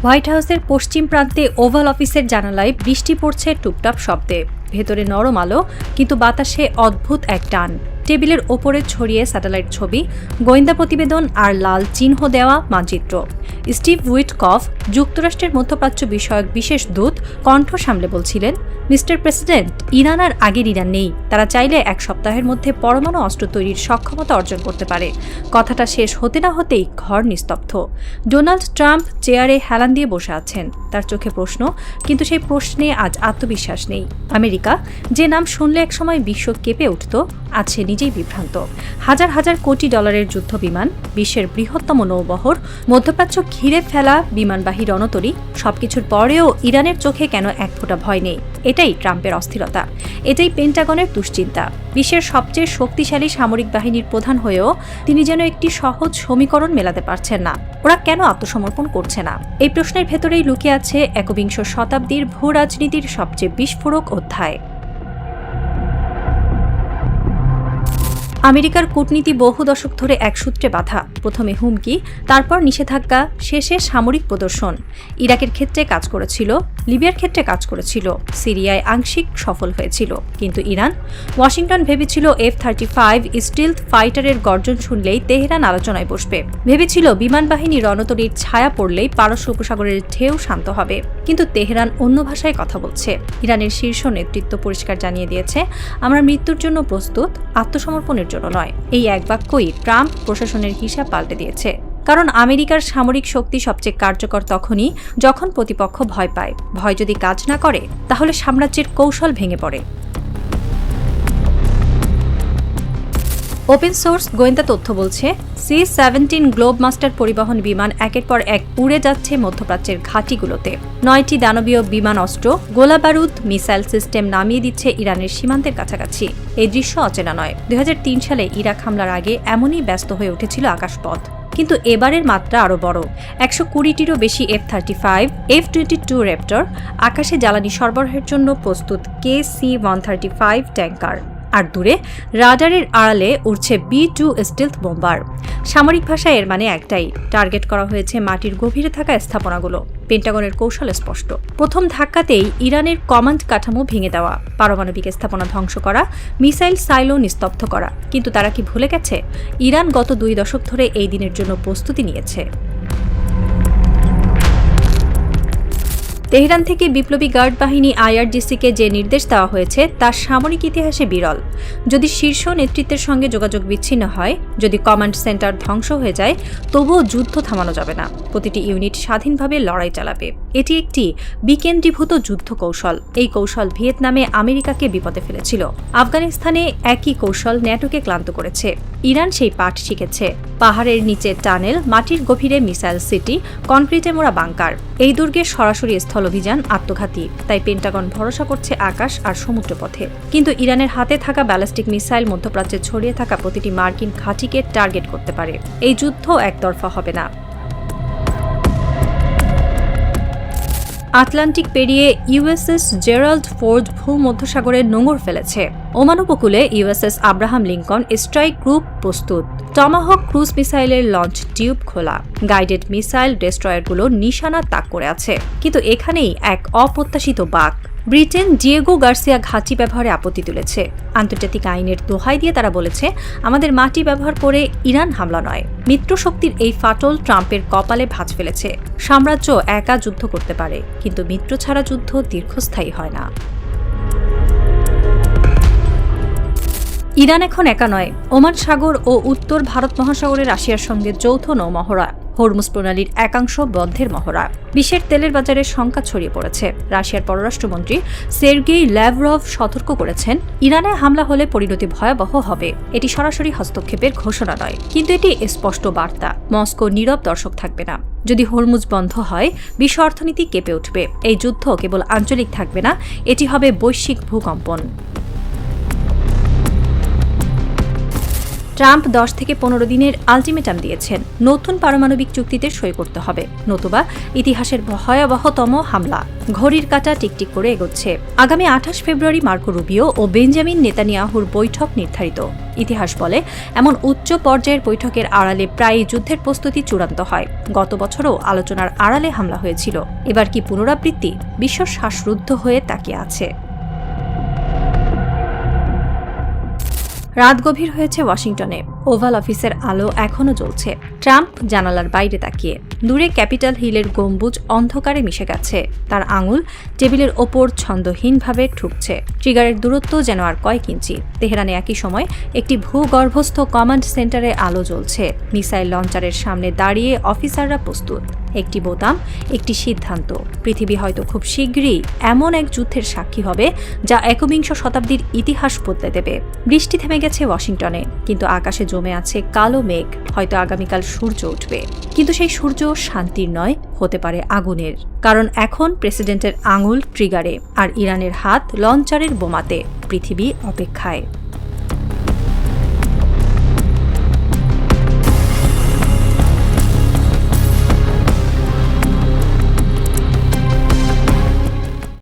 White হাউসের পশ্চিম প্রান্তে oval অফিসের জানালায় বৃষ্টি পড়ছে টুপটাপ শব্দে। ভেতরে নরম আলো, কিন্তু বাতাসে অদ্ভুত এক টান। টেবিলের ওপরে ছড়িয়ে স্যাটেলাইট ছবি, গোয়েন্দা প্রতিবেদন আর লাল চিহ্ন দেওয়া মানচিত্র। স্টিভ উইটকফ, যুক্তরাষ্ট্রের মধ্যপ্রাচ্য বিষয়ক বিশেষ দূত, কণ্ঠ সামলে বলছিলেন, মিস্টার প্রেসিডেন্ট, ইরান আর আগের ইরান নেই। তারা চাইলে এক সপ্তাহের মধ্যে পরমাণু অস্ত্র তৈরির সক্ষমতা অর্জন করতে পারে। কথাটা শেষ হতে না হতেই ঘর নিস্তব্ধ। ডোনাল্ড ট্রাম্প চেয়ারে হেলান দিয়ে বসে আছেন। তার চোখে প্রশ্ন, কিন্তু সেই প্রশ্নে আজ আত্মবিশ্বাস নেই। আমেরিকা, যে নাম শুনলে একসময় বিশ্ব কেঁপে উঠত, আছে নিজেই বিভ্রান্ত। হাজার হাজার কোটি ডলারের যুদ্ধ বিমান, বিশ্বের বৃহত্তম নৌবহর, মধ্যপ্রাচ্য ঘিরে ফেলা বিমানবাহী রণতরী, সবকিছুর পরেও ইরানের চোখে কেন এক ফোঁটা ভয় নেই? এটাই ট্রাম্পের অস্থিরতা, এটাই পেন্টাগনের দুশ্চিন্তা। বিশ্বের সবচেয়ে শক্তিশালী সামরিক বাহিনীর প্রধান হয়েও তিনি যেন একটি সহজ সমীকরণ মেলাতে পারছেন না। ওরা কেন আত্মসমর্পণ করছে না? এই প্রশ্নের ভেতরেই লুকিয়ে আছে একবিংশ শতাব্দীর ভূ রাজনীতির সবচেয়ে বিস্ফোরক অধ্যায়। আমেরিকার কূটনীতি বহু দশক ধরে এক সূত্রে বাঁধা। প্রথমে হুমকি, তারপর নিষেধাজ্ঞা, শেষে সামরিক প্রদর্শন। ইরাকের ক্ষেত্রে কাজ করেছিল, লিবিয়ার ক্ষেত্রে কাজ করেছিল, সিরিয়ায় আংশিক সফল হয়েছিল। কিন্তু ইরান? ওয়াশিংটন ভেবেছিল F-35 স্টিলথ ফাইটারের গর্জন শুনলেই তেহরান আলোচনায় বসবে। ভেবেছিল বিমানবাহিনী রণতরীর ছায়া পড়লেই পারস্য উপসাগরের ঢেউ শান্ত হবে। কিন্তু তেহরান অন্য ভাষায় কথা বলছে। ইরানের শীর্ষ নেতৃত্ব পরিষ্কার জানিয়ে দিয়েছে, আমরা মৃত্যুর জন্য প্রস্তুত, আত্মসমর্পণের জন্য নয়। এই এক বাক্যই ট্রাম্প প্রশাসনের হিসাব পাল্টে দিয়েছে। কারণ আমেরিকার সামরিক শক্তি সবচেয়ে কার্যকর তখনই যখন প্রতিপক্ষ ভয় পায়। ভয় যদি কাজ না করে, তাহলে সাম্রাজ্যের কৌশল ভেঙে পড়ে। ওপেন সোর্স গোয়েন্দা তথ্য বলছে, C-17 গ্লোবমাস্টার পরিবহন বিমান একের পর এক উড়ে যাচ্ছে মধ্যপ্রাচ্যের ঘাঁটিগুলোতে। 9টি দানবীয় বিমান অস্ত্র, গোলাবারুদ, মিসাইল সিস্টেম নামিয়ে দিচ্ছে ইরানের সীমান্তের কাছাকাছি। এই দৃশ্য অচেনা নয়। 2003 সালে ইরাক হামলার আগে এমনই ব্যস্ত হয়ে উঠেছিল আকাশপথ। কিন্তু এবারের মাত্রা আরও বড়। 120টিরও বেশি F-35, F-22 র্যাপটর, আকাশে জ্বালানি সরবরাহের জন্য প্রস্তুত KC-135 ট্যাঙ্কার। আর দূরে রাডারের আড়ালে উড়ছে B-2 স্টিলথ বোম্বার। সামরিক ভাষায় এর মানে একটাই, টার্গেট করা হয়েছে মাটির গভীরে থাকা স্থাপনাগুলো। পেন্টাগনের কৌশল স্পষ্ট। প্রথম ধাক্কাতেই ইরানের কমান্ড কাঠামো ভেঙে দেওয়া, পারমাণবিক স্থাপনা ধ্বংস করা, মিসাইল সাইলো নিস্তব্ধ করা। কিন্তু তারা কি ভুলে গেছে, ইরান গত 2 দশক ধরে এই দিনের জন্য প্রস্তুতি নিয়েছে। তেহরান থেকে বিপ্লবী গার্ড বাহিনী IRGC-কে যে নির্দেশ দেওয়া হয়েছে তা সামরিক ইতিহাসে বিরল। যদি শীর্ষ নেতৃত্বের সঙ্গে যোগাযোগ বিচ্ছিন্ন হয়, যদি কমান্ড সেন্টার ধ্বংস হয়ে যায়, তবুও যুদ্ধ থামানো যাবে না। প্রতিটি ইউনিট স্বাধীনভাবে লড়াই চালাবে। এটি একটি বিকেন্দ্রীভূত যুদ্ধ কৌশল। এই কৌশল ভিয়েতনামে আমেরিকাকে বিপদে ফেলেছিল। আফগানিস্তানে একই কৌশল ন্যাটোকে ক্লান্ত করেছে। ইরান সেই পাঠ শিখেছে। পাহাড়ের নিচে টানেল, মাটির গভীরে মিসাইল সিটি, কনক্রিটে মোড়া বাংকার। এই দুর্গে সরাসরি স্থলঅভিযান আত্মঘাতী। তাই পেন্টাগন ভরসা করছে আকাশ আর সমুদ্রপথে। কিন্তু ইরানের হাতে থাকা ব্যালিস্টিক মিসাইল মধ্যপ্রাচ্যে ছড়িয়ে থাকা প্রতিটি মার্কিন ঘাঁটিকে টার্গেট করতে পারে। এই যুদ্ধ একতরফা হবে না। আটলান্টিক পেরিয়ে USS জেরাল্ড ফোর্ড ভূমধ্যসাগরে নোঙর ফেলেছে। ওমান উপকূলে USS Abraham Lincoln strike group প্রস্তুত। টমাহক ক্রুজ মিসাইলের লঞ্চ টিউব খোলা। গাইডেড মিসাইল ডেস্ট্রয়ারগুলো নিশানা তাক করে আছে। কিন্তু এখানেই এক অপ্রত্যাশিত বাঁক। ব্রিটেন ডিয়েগো গার্সিয়া ঘাঁটি ব্যবহারে আপত্তি তুলেছে। আন্তর্জাতিক আইনের দোহাই দিয়ে তারা বলেছে, আমাদের মাটি ব্যবহার করে ইরান হামলা নয়। মিত্রশক্তির এই ফাটল ট্রাম্পের কপালে ভাঁজ ফেলেছে। সাম্রাজ্য একা যুদ্ধ করতে পারে, কিন্তু মিত্র ছাড়া যুদ্ধ দীর্ঘস্থায়ী হয় না। ইরান এখন একা নয়। ওমান সাগর ও উত্তর ভারত মহাসাগরে রাশিয়ার সঙ্গে যৌথ নৌমহড়া, হরমুজ প্রণালীর একাংশ বন্ধের মহড়া। বিশ্বের তেলের বাজারে শঙ্কা ছড়িয়ে পড়েছে। রাশিয়ার পররাষ্ট্রমন্ত্রী সের্গেই ল্যাভরভ সতর্ক করেছেন, ইরানে হামলা হলে পরিণতি ভয়াবহ হবে। এটি সরাসরি হস্তক্ষেপের ঘোষণা নয়, কিন্তু এটি স্পষ্ট বার্তা। মস্কো নীরব দর্শক থাকবে না। যদি হরমুজ বন্ধ হয়, বিশ্ব অর্থনীতি কেঁপে উঠবে। এই যুদ্ধ কেবল আঞ্চলিক থাকবে না, এটি হবে বৈশ্বিক ভূকম্পন। ট্রাম্প 10 থেকে 15 দিনের আলটিমেটাম দিয়েছেন, নতুন পারমাণবিক চুক্তিতে সই করতে হবে, নতুবা ইতিহাসের ভয়াবহতম হামলা। ঘড়ির কাঁটা টিকটিক করে এগোচ্ছে। আগামী 28 ফেব্রুয়ারি মার্কো রুবিও ও বেঞ্জামিন নেতানিয়াহুর বৈঠক নির্ধারিত। ইতিহাস বলে, এমন উচ্চ পর্যায়ের বৈঠকের আড়ালে প্রায়ই যুদ্ধের প্রস্তুতি চূড়ান্ত হয়। গত বছরও আলোচনার আড়ালে হামলা হয়েছিল। এবার কি পুনরাবৃত্তি? বিশ্ব শ্বাসরুদ্ধ হয়ে তাকিয়ে আছে। রাত গভীর হয়েছে ওয়াশিংটনে। ওভাল অফিসের আলো এখনও জ্বলছে। ট্রাম্প জানালার বাইরে তাকিয়ে। দূরে ক্যাপিটাল হিলের গম্বুজ অন্ধকারে মিশে গেছে। তার আঙুল টেবিলের ওপর ছন্দহীনভাবে ঠুকছে। ট্রিগারের দূরত্ব যেন আর কয়েক ইঞ্চি। তেহরানে একই সময় একটি ভূগর্ভস্থ কমান্ড সেন্টারে আলো জ্বলছে। মিসাইল লঞ্চারের সামনে দাঁড়িয়ে অফিসাররা প্রস্তুত। একটি বোতাম, একটি সিদ্ধান্ত। পৃথিবী হয়তো খুব শীঘ্রই এমন এক যুদ্ধের সাক্ষী হবে যা একবিংশ শতাব্দীর ইতিহাস বদলে দেবে। বৃষ্টি থেমে গেছে ওয়াশিংটনে, কিন্তু আকাশে জমে আছে কালো মেঘ। হয়তো আগামীকাল সূর্য উঠবে, কিন্তু সেই সূর্য শান্তির নয়, হতে পারে আগুনের। কারণ এখন প্রেসিডেন্টের আঙুল ট্রিগারে, আর ইরানের হাত লঞ্চারের বোমাতে। পৃথিবী অপেক্ষায়।